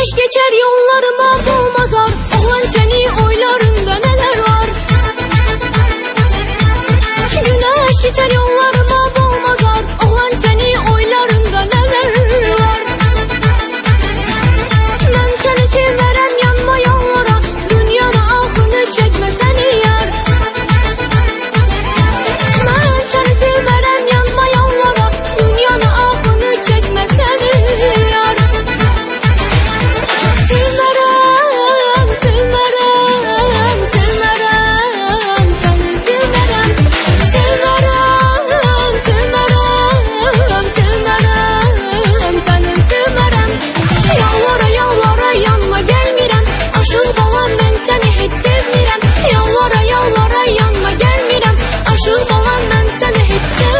Güneş geçer yollarıma bulmazar. Olan seni oylarında neler var? Güneş geçer yollarıma bulmazar. Olan seni oylarında neler var? Ben seni severem, yanma yollara. Dünyana ahını çekme seni yer. Ben seni severem, yanma yollara. Dünyana ahını çekme seni yer. Sevmerem, sevmerem, sevmerem, seni sevmerem. Sevmerem, sevmerem, sevmerem, seni sevmerem. Yalvara yalvara yanma gelmirem. Aşıl balam, ben seni hiç sevmirem. Yalvara yalvara yanma gelmirem. Aşıl balam, ben seni hiç sevmirem.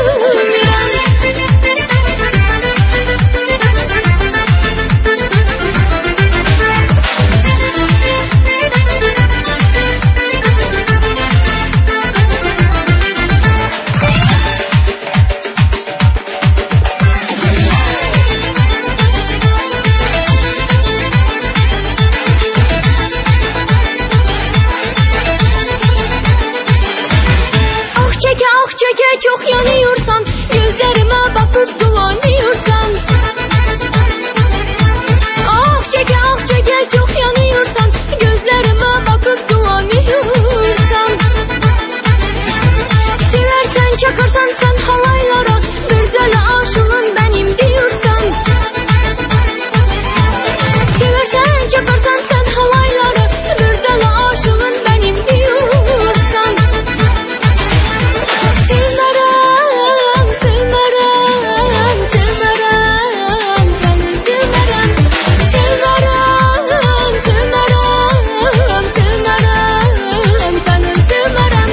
Ah çeke çok yanıyorsan, gözlerime bakıp dolanıyorsan. Ah çeke çok yanıyorsan, gözlerime bakıp dolanıyorsan. Seversen çakarsan sen halaylara, bir deli aşığın benim diyorsan. Seversen çakarsan sen halaylara, bir deli aşığın benim diyorsan. Sevmerem, sevmerem, sevmerem, seni sevmerem. Sevmerem, sevmerem, sevmerem, seni sevmerem.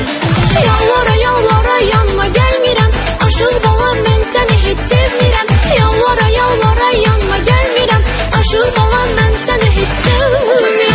Yalvara yalvara yanma gelmirem. Aşıl balam, ben seni hiç sevmirem. Yalvara yalvara yanma gelmirem. Aşıl balam, ben seni hiç sevmirem.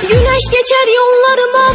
Güneş geçer yollarıma